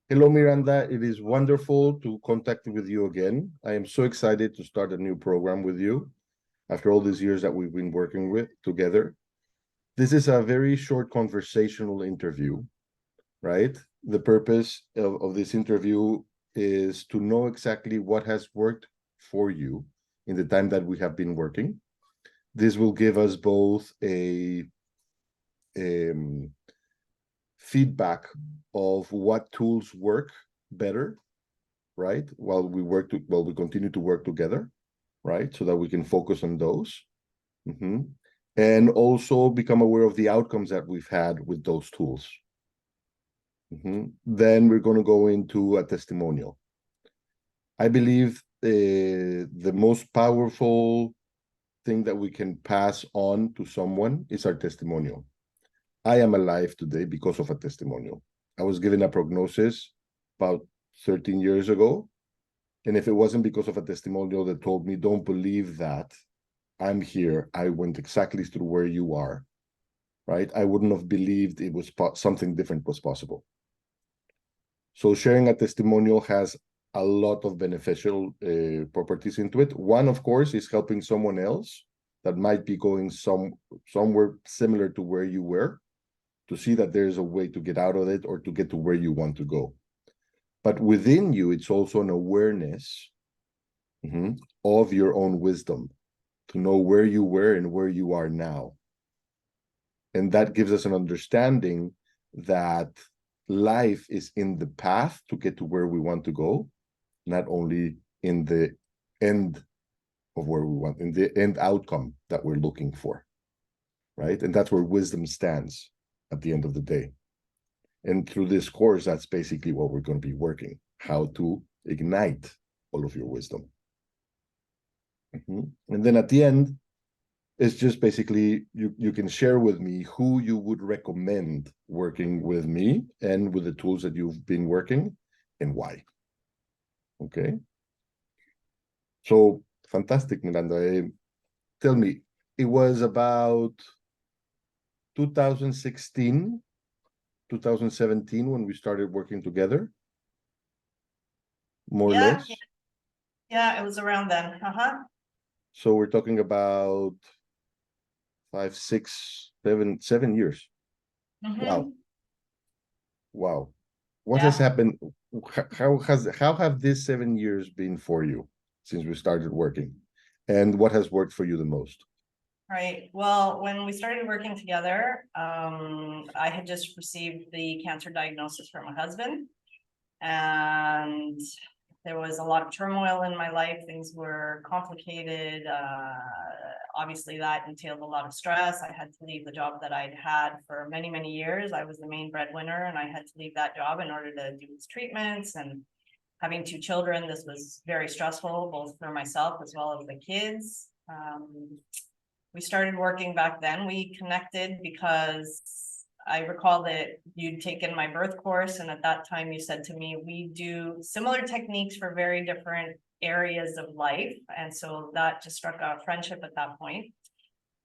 Hello, Miranda. It is wonderful to contact with you again. I am so excited to start a new program with you after all these years that we've been working with together. This is a very short conversational interview, right? The purpose of this interview is to know exactly what has worked for you in the time that we have been working. This will give us both a feedback of what tools work better, right? While we continue to work together, right? So that we can focus on those. And also become aware of the outcomes that we've had with those tools. Then we're going to go into a testimonial. I believe the most powerful thing that we can pass on to someone is our testimonial. I am alive today because of a testimonial. I was given a prognosis about 13 years ago. And if it wasn't because of a testimonial that told me, don't believe that, I'm here, I went exactly through where you are, right? I wouldn't have believed it was something different was possible. So sharing a testimonial has a lot of beneficial properties into it. One, of course, is helping someone else that might be going somewhere similar to where you were, to see that there's a way to get out of it or to get to where you want to go. But within you, it's also an awareness of your own wisdom, to know where you were and where you are now. And that gives us an understanding that life is in the path to get to where we want to go, not only in the end of where we want, in the end outcome that we're looking for, right? And that's where wisdom stands at the end of the day. And through this course, that's basically what we're going to be working, how to ignite all of your wisdom. And then at the end, it's just basically you can share with me who you would recommend working with me and with the tools that you've been working and why. Okay. So fantastic, Miranda. Tell me, it was about 2016, 2017 when we started working together, more or less. Yeah, it was around then. So we're talking about 5, 6, 7 years. Wow. What has happened? How have these 7 years been for you since we started working? And what has worked for you the most? Right. Well, when we started working together, I had just received the cancer diagnosis from my husband, and there was a lot of turmoil in my life. Things were complicated. Obviously, that entailed a lot of stress. I had to leave the job that I'd had for many, many years. I was the main breadwinner, and I had to leave that job in order to do his treatments. And having 2 children, this was very stressful, both for myself as well as the kids. We started working back then. We connected because I recall that you'd taken my birth course, and at that time you said to me, we do similar techniques for very different areas of life. And so that just struck a friendship at that point.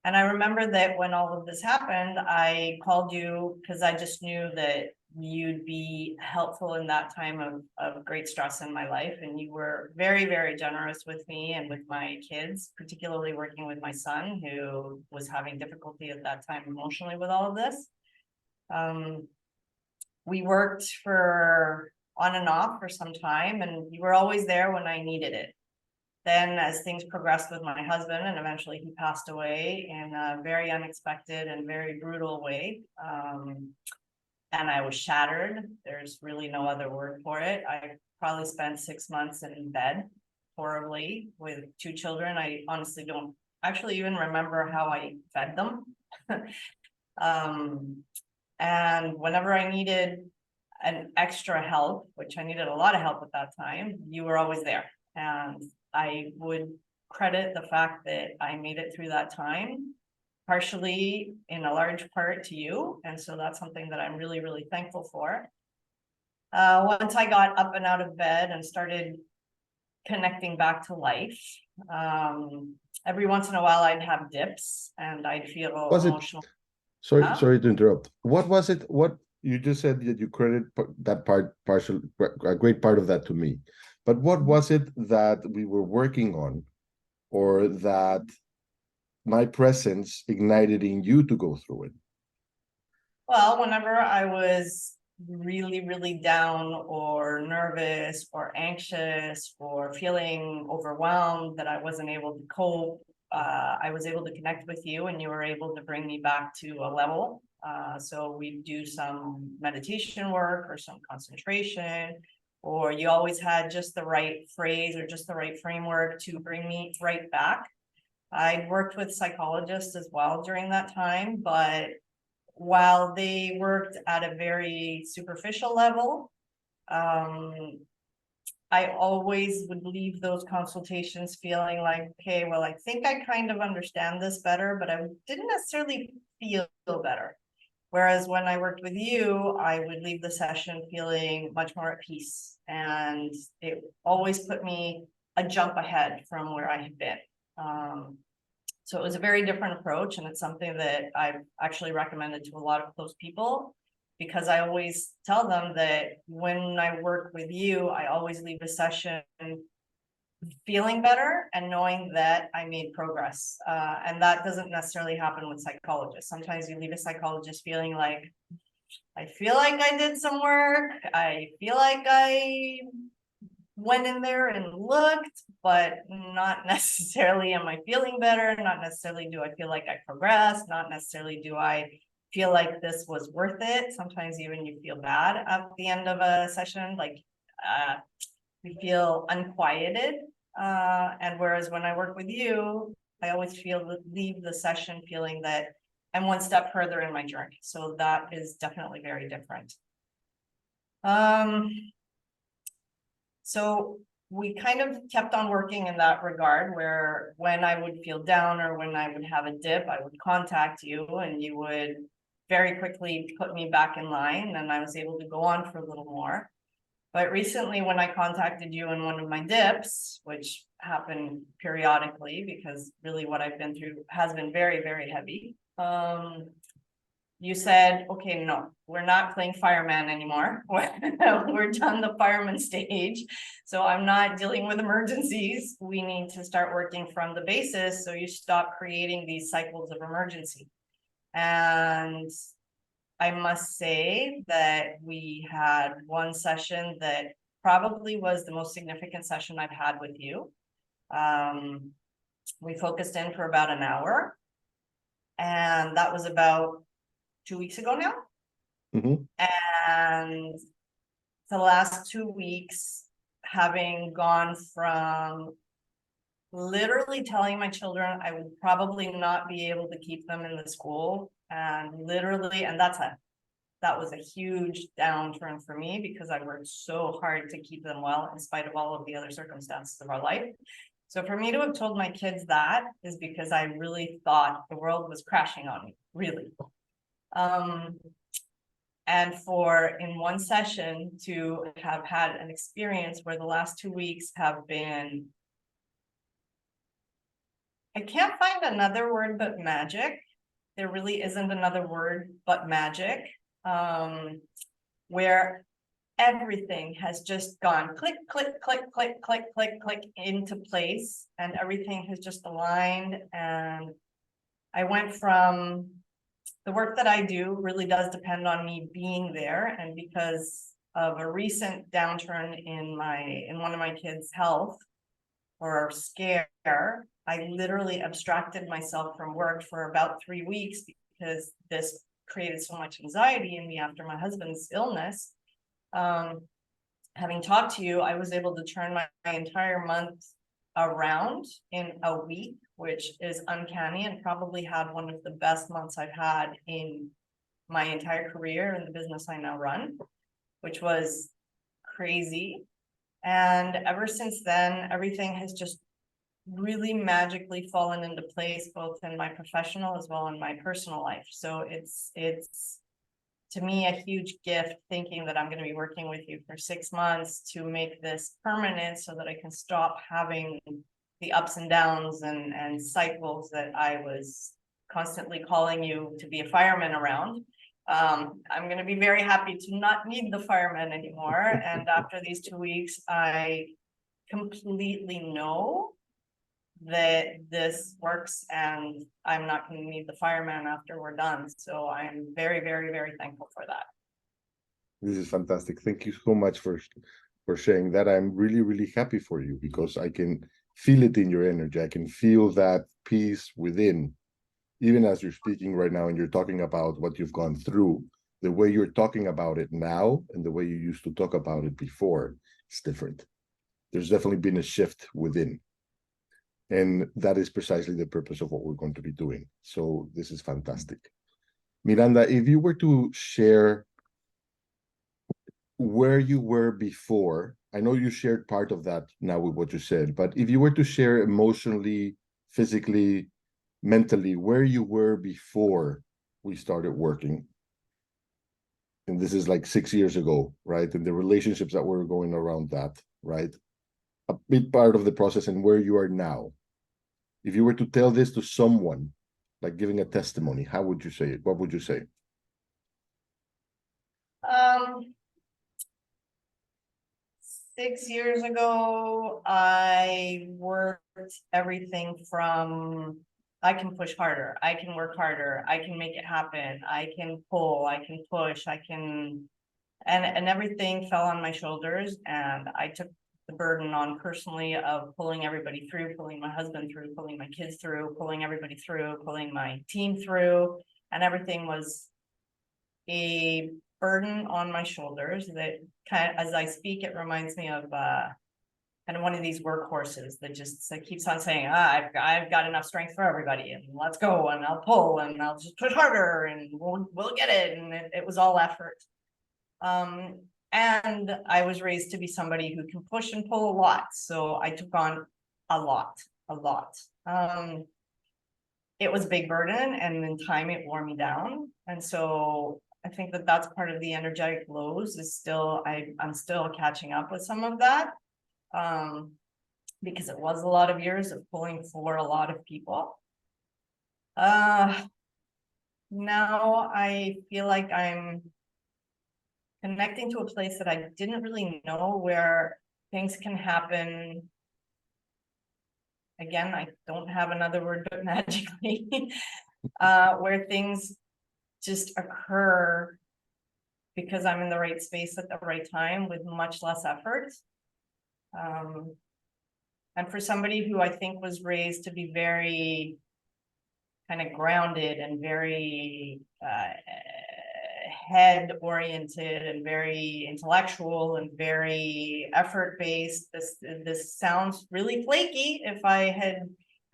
And I remember that when all of this happened, I called you because I just knew that you'd be helpful in that time of great stress in my life. And you were very, very generous with me and with my kids, particularly working with my son, who was having difficulty at that time emotionally with all of this. We worked for on and off for some time, and you were always there when I needed it. Then as things progressed with my husband, and eventually he passed away in a very unexpected and very brutal way. And I was shattered. There's really no other word for it. I probably spent 6 months in bed horribly with 2 children. I honestly don't actually even remember how I fed them. And whenever I needed an extra help, which I needed a lot of help at that time, you were always there. And I would credit the fact that I made it through that time partially in a large part to you. And so that's something that I'm really, really thankful for. Once I got up and out of bed and started connecting back to life, every once in a while I'd have dips and I'd feel emotional. Sorry to interrupt. What was it? What you just said that you credit that partial, a great part of that to me. But what was it that we were working on, or that my presence ignited in you to go through it? Well, whenever I was really, really down or nervous or anxious or feeling overwhelmed that I wasn't able to cope, I was able to connect with you and you were able to bring me back to a level. So we do some meditation work or some concentration, or you always had just the right phrase or just the right framework to bring me right back. I worked with psychologists as well during that time, but while they worked at a very superficial level, I always would leave those consultations feeling like, okay, well, I think I kind of understand this better, but I didn't necessarily feel better. Whereas when I worked with you, I would leave the session feeling much more at peace. And it always put me a jump ahead from where I had been. So it was a very different approach, and it's something that I've actually recommended to a lot of close people, because I always tell them that when I work with you, I always leave a session feeling better and knowing that I made progress. And that doesn't necessarily happen with psychologists. Sometimes you leave a psychologist feeling like, I feel like I did some work. I feel like I went in there and looked, but not necessarily am I feeling better, not necessarily do I feel like I progressed, not necessarily do I feel like this was worth it. Sometimes even you feel bad at the end of a session, like we feel unquieted. And whereas when I work with you, I always leave the session feeling that I'm one step further in my journey. So that is definitely very different. So we kind of kept on working in that regard, where when I would feel down or when I would have a dip, I would contact you and you would very quickly put me back in line, and I was able to go on for a little more. But recently, when I contacted you in one of my dips, which happened periodically because really what I've been through has been very, very heavy, you said, okay, no, we're not playing fireman anymore. We're done the fireman stage. So I'm not dealing with emergencies. We need to start working from the basis. So you stop creating these cycles of emergency. And I must say that we had one session that probably was the most significant session I've had with you. We focused in for about an hour. And that was about 2 weeks ago now. Mm-hmm. And the last 2 weeks, having gone from literally telling my children I would probably not be able to keep them in the school, and literally, and that was a huge downturn for me because I worked so hard to keep them well in spite of all of the other circumstances of our life. So for me to have told my kids that is because I really thought the world was crashing on me, really. And for in one session to have had an experience where the last 2 weeks have been, I can't find another word but magic. There really isn't another word but magic, where everything has just gone click, click, click, click, click, click, click into place, and everything has just aligned. And I went from, the work that I do really does depend on me being there, and because of a recent downturn in one of my kids' health or scare, I literally abstracted myself from work for about 3 weeks because this created so much anxiety in me after my husband's illness. Having talked to you, I was able to turn my entire month around in a week, which is uncanny, and probably had one of the best months I've had in my entire career in the business I now run, which was crazy. And ever since then, everything has just really magically fallen into place, both in my professional as well in my personal life. So it's to me a huge gift, thinking that I'm going to be working with you for 6 months to make this permanent so that I can stop having the ups and downs and cycles that I was constantly calling you to be a fireman around. I'm going to be very happy to not need the firemen anymore. And after these 2 weeks, I completely know that this works and I'm not going to need the firemen after we're done. So I'm very, very, very thankful for that. This is fantastic. Thank you so much for sharing that. I'm really, really happy for you because I can feel it in your energy. I can feel that peace within, even as you're speaking right now and you're talking about what you've gone through. The way you're talking about it now and the way you used to talk about it before is different. There's definitely been a shift within. And that is precisely the purpose of what we're going to be doing. So this is fantastic. Miranda, if you were to share where you were before, I know you shared part of that now with what you said, but if you were to share emotionally, physically, mentally, where you were before we started working, and this is like 6 years ago, right? And the relationships that were going around that, right? A big part of the process and where you are now. If you were to tell this to someone, like giving a testimony, how would you say it? What would you say? 6 years ago, I worked everything from I can push harder, I can work harder, I can make it happen, I can pull, I can push, I can, and everything fell on my shoulders, and I took the burden on personally of pulling everybody through, pulling my husband through, pulling my kids through, pulling everybody through, pulling my team through, and everything was a burden on my shoulders that kind of, as I speak, it reminds me of kind of one of these workhorses that just keeps on saying, I've got enough strength for everybody, and let's go, and I'll pull, and I'll just push harder, and we'll get it. And it was all effort. And I was raised to be somebody who can push and pull a lot. So I took on a lot. It was a big burden, and in time it wore me down. And so I think that that's part of the energetic lows is still, I'm still catching up with some of that. Because it was a lot of years of pulling for a lot of people. Now I feel like I'm connecting to a place that I didn't really know, where things can happen. Again, I don't have another word, but magically, where things just occur because I'm in the right space at the right time with much less effort. And for somebody who I think was raised to be very kind of grounded and very head oriented and very intellectual and very effort based, this sounds really flaky. If I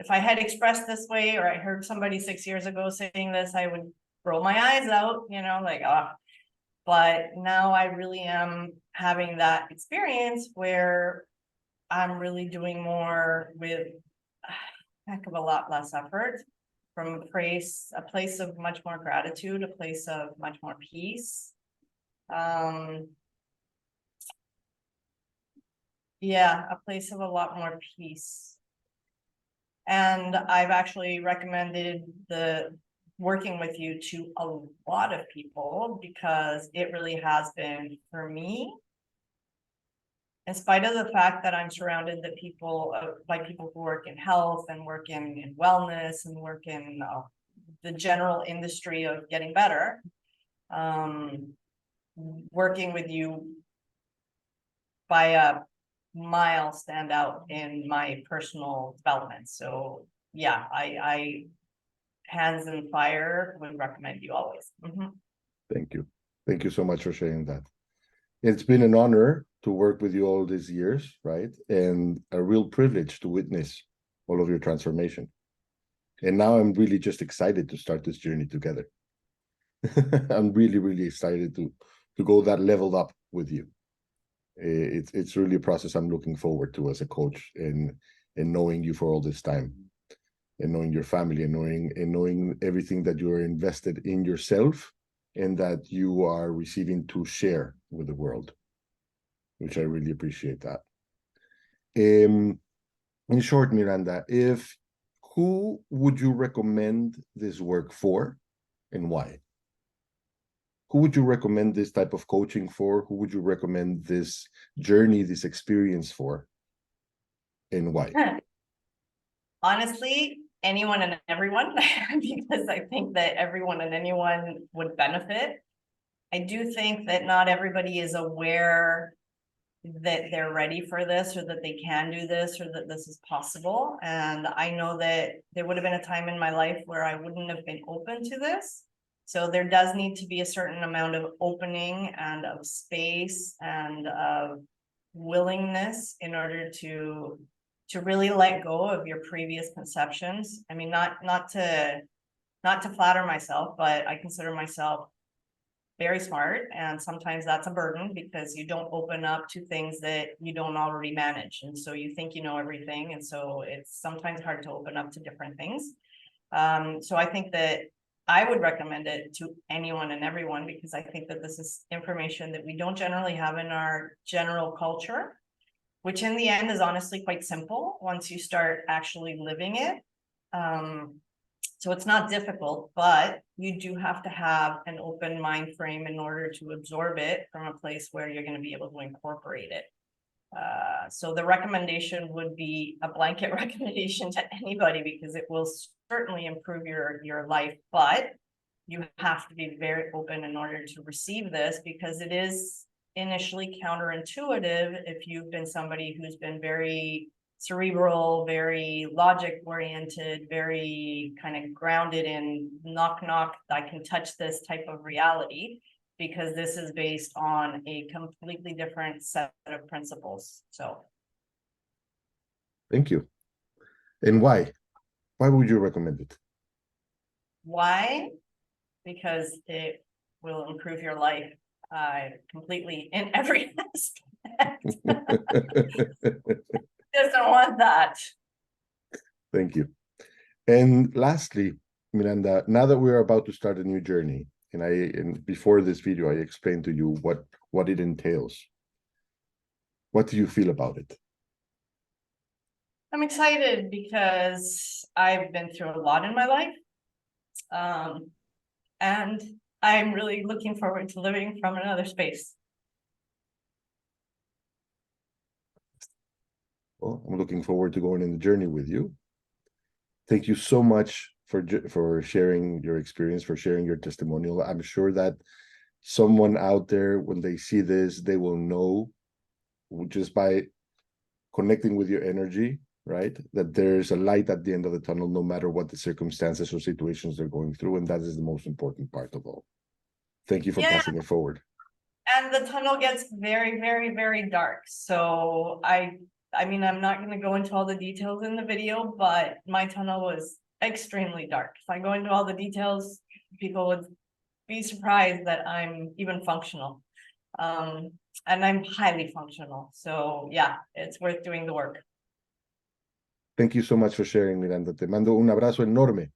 had expressed this way, or I heard somebody 6 years ago saying this, I would roll my eyes out, like, but now I really am having that experience where I'm really doing more with a heck of a lot less effort, from a place of much more gratitude, a place of much more peace. Yeah, a place of a lot more peace. And I've actually recommended the working with you to a lot of people, because it really has been, for me, in spite of the fact that I'm surrounded by people who work in health and work in wellness and work in the general industry of getting better, working with you by a mile stand out in my personal development. So yeah, I hands in fire would recommend you always. Thank you. Thank you so much for sharing that. It's been an honor to work with you all these years, right? And a real privilege to witness all of your transformation. And now I'm really just excited to start this journey together. I'm really, really excited to go that leveled up with you. It's really a process I'm looking forward to as a coach, and knowing you for all this time, and knowing your family, and knowing everything that you are invested in yourself, and that you are receiving to share with the world, which I really appreciate that. In short, Miranda, who would you recommend this work for, and why? who would you recommend this type of coaching for? Who would you recommend this journey, this experience for? And why? Honestly, anyone and everyone, because I think that everyone and anyone would benefit. I do think that not everybody is aware that they're ready for this, or that they can do this, or that this is possible. And I know that there would have been a time in my life where I wouldn't have been open to this. So there does need to be a certain amount of opening and of space and of willingness in order to really let go of your previous conceptions. I mean, not to flatter myself, but I consider myself very smart, and sometimes that's a burden because you don't open up to things that you don't already manage, and so you think you know everything, and so it's sometimes hard to open up to different things. So I think that I would recommend it to anyone and everyone, because I think that this is information that we don't generally have in our general culture, which in the end is honestly quite simple once you start actually living it. So it's not difficult, but you do have to have an open mind frame in order to absorb it from a place where you're going to be able to incorporate it. So the recommendation would be a blanket recommendation to anybody, because it will certainly improve your life, but you have to be very open in order to receive this, because it is initially counterintuitive if you've been somebody who's been very cerebral, very logic oriented, very kind of grounded in knock, I can touch this type of reality, because this is based on a completely different set of principles. So. Thank you. And why? Why would you recommend it? Why? Because it will improve your life completely in every aspect. Doesn't want that. Thank you. And lastly, Miranda, now that we're about to start a new journey, and before this video, I explained to you what it entails. What do you feel about it? I'm excited because I've been through a lot in my life. And I'm really looking forward to living from another space. Well, I'm looking forward to going in the journey with you. Thank you so much for sharing your experience, for sharing your testimonial. I'm sure that someone out there, when they see this, they will know just by connecting with your energy, right, that there's a light at the end of the tunnel, no matter what the circumstances or situations they're going through. And that is the most important part of all. Thank you for passing it forward. And the tunnel gets very, very, very dark. So I mean, I'm not going to go into all the details in the video, but my tunnel was extremely dark. If I go into all the details, people would be surprised that I'm even functional. And I'm highly functional. So yeah, it's worth doing the work. Thank you so much for sharing, Miranda. Te mando un abrazo enorme.